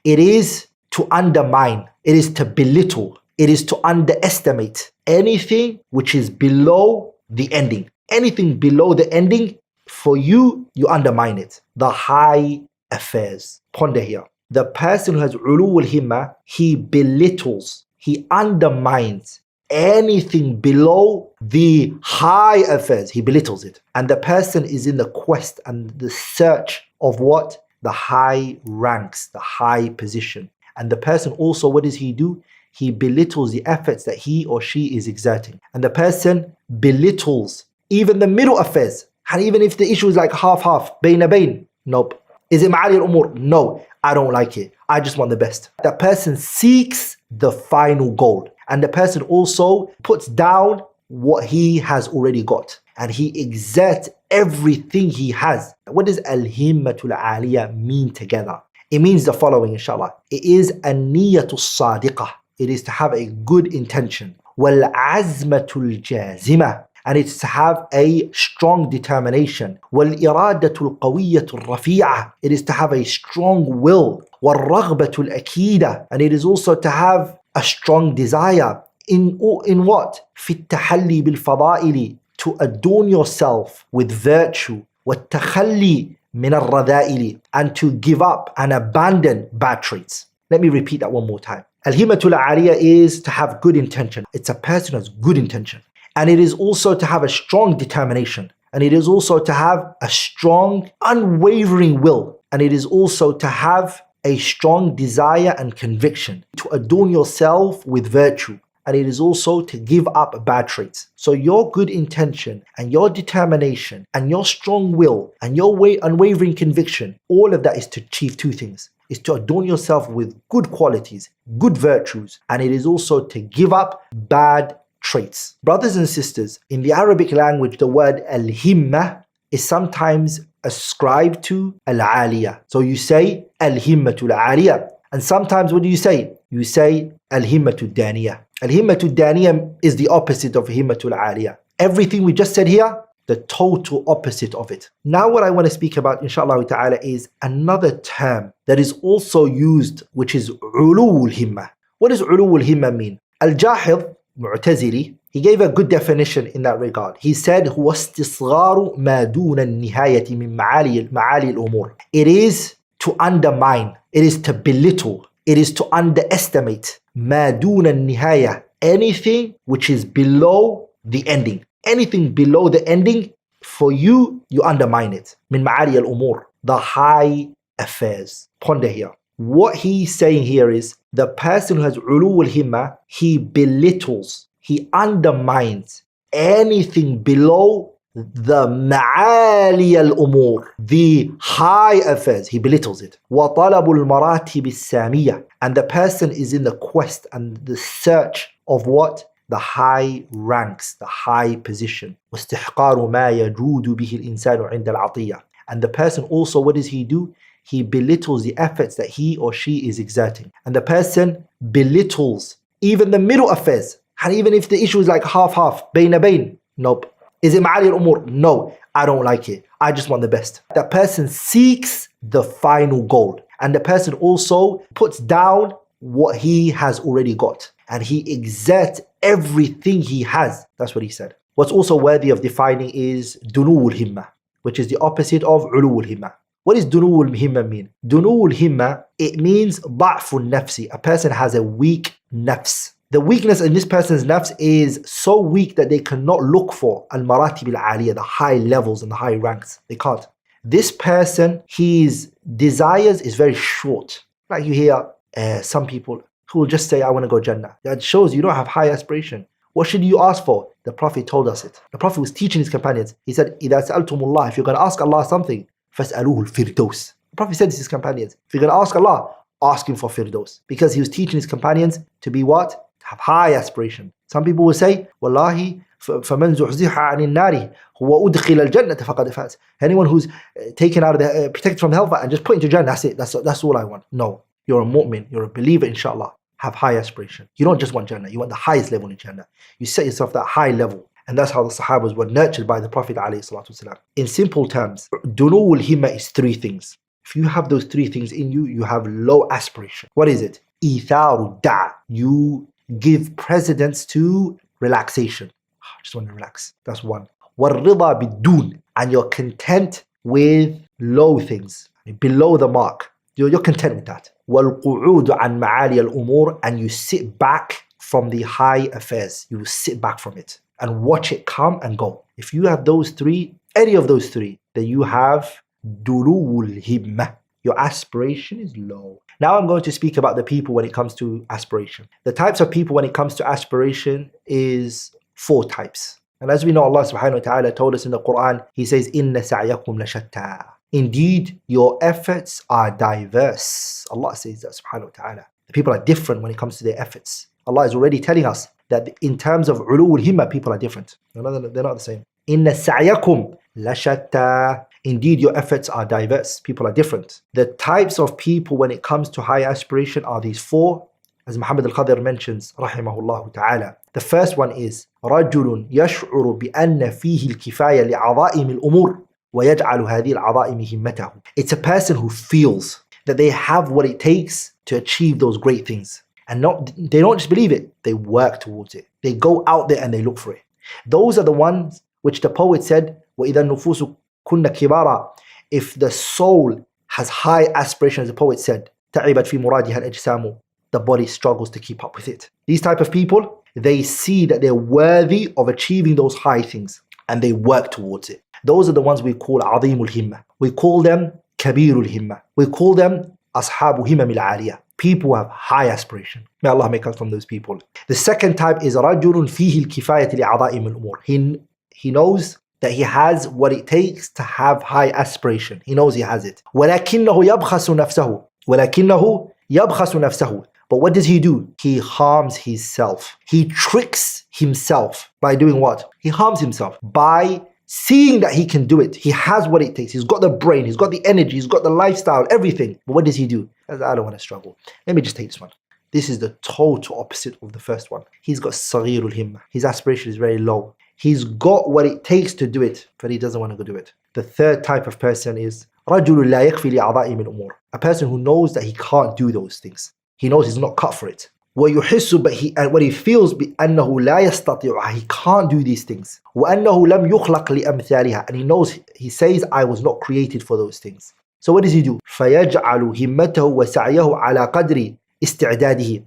It is to undermine. It is to belittle. It is to underestimate anything which is below the ending. Anything below the ending, for you, you undermine it. The high affairs. Ponder here. The person who has ulu al-himma, he belittles, he undermines anything below the high affairs. He belittles it. And the person is in the quest and the search of what? The high ranks, the high position. And the person also, what does he do? He belittles the efforts that he or she is exerting. And the person belittles even the middle affairs. And even if the issue is like half-half, bayna bayn, nope. Is it ma'ali al-umur? No, I don't like it. I just want the best. That person seeks the final goal. And the person also puts down what he has already got. And he exerts everything he has. What does al-himmatul aliyah mean together? It means the following, inshallah. It is an-niyatul sadiqah. It is to have a good intention. Wal-azmatul jazimah. And it's to have a strong determination. وَالْإِرَادَةُ الْقَوِيَّةُ الرَّفِيعَةُ. It is to have a strong will. وَالرَّغْبَةُ الْأَكِيدَةُ. And it is also to have a strong desire. In what? فِي التَّحَلِّي بِالْفَضَائِلِ. To adorn yourself with virtue. وَالتَّخَلِّي مِنَ الرَّذَائِلِ. And to give up and abandon bad traits. Let me repeat that one more time. Al-himmatul aliyah is to have good intention. It's a person who has good intention. And it is also to have a strong determination. And it is also to have a strong, unwavering will. And it is also to have a strong desire and conviction. To adorn yourself with virtue. And it is also to give up bad traits. So your good intention and your determination and your strong will and your unwavering conviction, all of that is to achieve two things. Is to adorn yourself with good qualities, good virtues. And it is also to give up bad traits. Brothers and sisters, in the Arabic language, the word al-himma is sometimes ascribed to al-aliyah. So you say al-himmatul aliyah. And sometimes what do you say? You say al-himmatul daniyah. Al-himmatul daniyah is the opposite of himmatul aliyah. Everything we just said here, the total opposite of it. Now what I want to speak about, inshallah ta'ala, is another term that is also used, which is ulu al-himma. What does ulu al-himma mean? Al-Jahid, Mu'tazili, he gave a good definition in that regard. He said, هو استصغار ما دون النهاية من معالي الأمور. It is to undermine, it is to belittle, it is to underestimate ما دون النهاية, anything which is below the ending. Anything below the ending, for you, you undermine it. من معالي الأمور, the high affairs. Ponder here. What he's saying here is the person who has ulu al-himma, he belittles, he undermines anything below the ma'ali al-umur, the high affairs. He belittles it. وَطَلَبُ الْمَرَاتِبِ السَّامِيَةِ. And the person is in the quest and the search of what? The high ranks, the high position. وَاسْتِحْقَارُ مَا يَجُودُ بِهِ الْإِنسَانُ عِنْدَ الْعَطِيَّةِ. And the person also, what does he do? He belittles the efforts that he or she is exerting. And the person belittles even the middle affairs. And even if the issue is like half-half, bayna bayn, nope. Is it ma'ali al-umur? No, I don't like it. I just want the best. That person seeks the final goal. And the person also puts down what he has already got. And he exerts everything he has. That's what he said. What's also worthy of defining is dunu al-himma, which is the opposite of ulu al-himma. What does dunu al-himma mean? Dunu al-himma, it means ضعف النفس. A person has a weak nafs. The weakness in this person's nafs is so weak that they cannot look for al-maratib al-aliyah, the high levels and the high ranks. They can't. This person, his desires is very short. Like you hear some people who will just say, I want to go Jannah. That shows you don't have high aspiration. What should you ask for? The Prophet told us it. The Prophet was teaching his companions. He said, إِذَا سَأَلْتُمُ اللَّهِ, if you're going to ask Allah something, فَاسْأَلُوهُ الْفِرْدَوْسِ. The Prophet said to his companions, if you're going to ask Allah, ask him for Firdaus. Because he was teaching his companions to be what? To have high aspiration. Some people will say, Wallahi, فَمَنْ زُحْزِحَ عَنِ النَّارِ هُوَ أُدْخِلَ الْجَنَّةَ فَقَدْ فَازَ. Anyone who's taken out of the, protected from hellfire and just put into Jannah, that's it. That's all I want. No. You're a mu'min. You're a believer, inshallah. Have high aspiration. You don't just want Jannah. You want the highest level in Jannah. You set yourself that high level. And that's how the Sahabas were nurtured by the Prophet ﷺ. In simple terms, dunu al-himma is three things. If you have those three things in you, you have low aspiration. What is it? إيثار الدع. You give precedence to relaxation. I just want to relax. That's one. والرضا بالدون. And you're content with low things, below the mark. You're content with that. والقعود عن معالي الأمور. And you sit back from the high affairs. You will sit back from it and watch it come and go. If you have those three, any of those three, then you have dulul himma. Your aspiration is low. Now I'm going to speak about the people when it comes to aspiration. The types of people when it comes to aspiration is 4 types. And as we know, Allah subhanahu wa ta'ala told us in the Quran, He says, Inna sa'yakum lashatta. Indeed, your efforts are diverse. Allah says that subhanahu wa ta'ala. The people are different when it comes to their efforts. Allah is already telling us that in terms of ulul himma, people are different. They're not the same. Inna sa'yakum lashatta. Indeed, your efforts are diverse. People are different. The types of people when it comes to high aspiration are these 4, as Muhammad al-Khadir mentions, rahimahullah ta'ala. The first one is رجل يشعر بأن فيه الكفاية لعظائم الأمور ويجعل هذه العظائم همته. It's a person who feels that they have what it takes to achieve those great things. And they don't just believe it, they work towards it. They go out there and they look for it. Those are the ones which the poet said, وَإِذَا النُّفُوسُ كُنَّ كِبَارًا. If the soul has high aspirations, the poet said, تَعِبَتْ فِي مُرَادِهَا الْأَجْسَامُ. The body struggles to keep up with it. These type of people, they see that they're worthy of achieving those high things and they work towards it. Those are the ones we call عظيم الهمة. We call them كبير الهمة. We call them أصحاب همم العالية. People who have high aspiration. May Allah make us from those people. The second type is رجل فيه الكفاية لعظائم الأمور. He knows that he has what it takes to have high aspiration. He knows he has it. ولكنه يبخس نفسه. ولكنه يبخس نفسه. But what does he do? He harms himself. He tricks himself by doing what? He harms himself by seeing that he can do it. He has what it takes. He's got the brain, he's got the energy, he's got the lifestyle, everything. But what does he do? I don't want to struggle. Let me just take this one. This is the total opposite of the first one. He's got saghirul himma. His aspiration is very low. He's got what it takes to do it, but he doesn't want to go do it. The third type of person is رجل لا يكفي لأعضائه من الأمور. A person who knows that he can't do those things. He knows he's not cut for it. ويحس, but what he feels بأنه لا يستطيع. He can't do these things. وأنه لم يخلق لأمثالها. And he knows, he says, I was not created for those things. So what does he do? فيجعل همته وسعيه على قدر استعداده.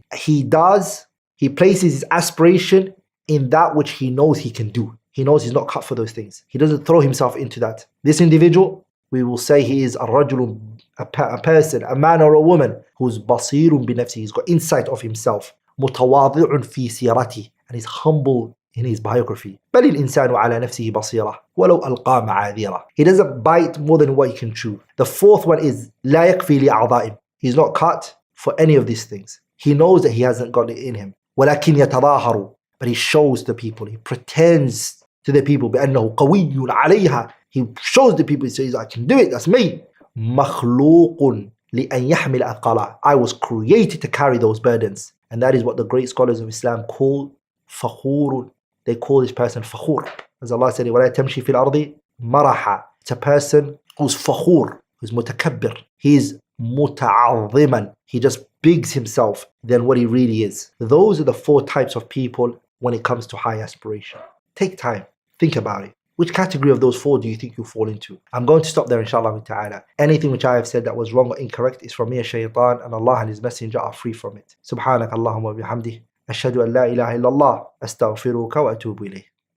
He places his aspiration in that which he knows he can do. He knows he's not cut for those things. He doesn't throw himself into that. This individual, we will say he is a person, a man or a woman who's بصير بنفسه. He's got insight of himself. متواضع في سيرته. And he's humble in his biography. بل الإنسان على نفسه بصيرة ولو ألقى معاذيره. He doesn't bite more than what he can chew. The fourth one is لا يكفي لأعضائه. He's not cut for any of these things. He knows that he hasn't got it in him. ولكن يتظاهر. But he shows the people. He pretends to the people بأنه قوي عليها. He shows the people, he says, I can do it, that's me. مخلوق لأن يحمل أثقاله. I was created to carry those burdens. And that is what the great scholars of Islam call فخور. They call this person فخور. As Allah said, ولا تمشي في الأرض مرحا. It's a person who's فخور, who's متكبر. He's متعظما. He just bigs himself than what he really is. Those are the 4 types of people when it comes to high aspiration. Take time, think about it. Which category of those 4 do you think you fall into? I'm going to stop there, inshallah ta'ala. Anything which I have said that was wrong or incorrect is from me, shaitan, and Allah and His Messenger are free from it. Subhanak Allahumma bihamdih. Ashhadu an la ilaha illallah. Astaghfiruka wa atubu ilayh.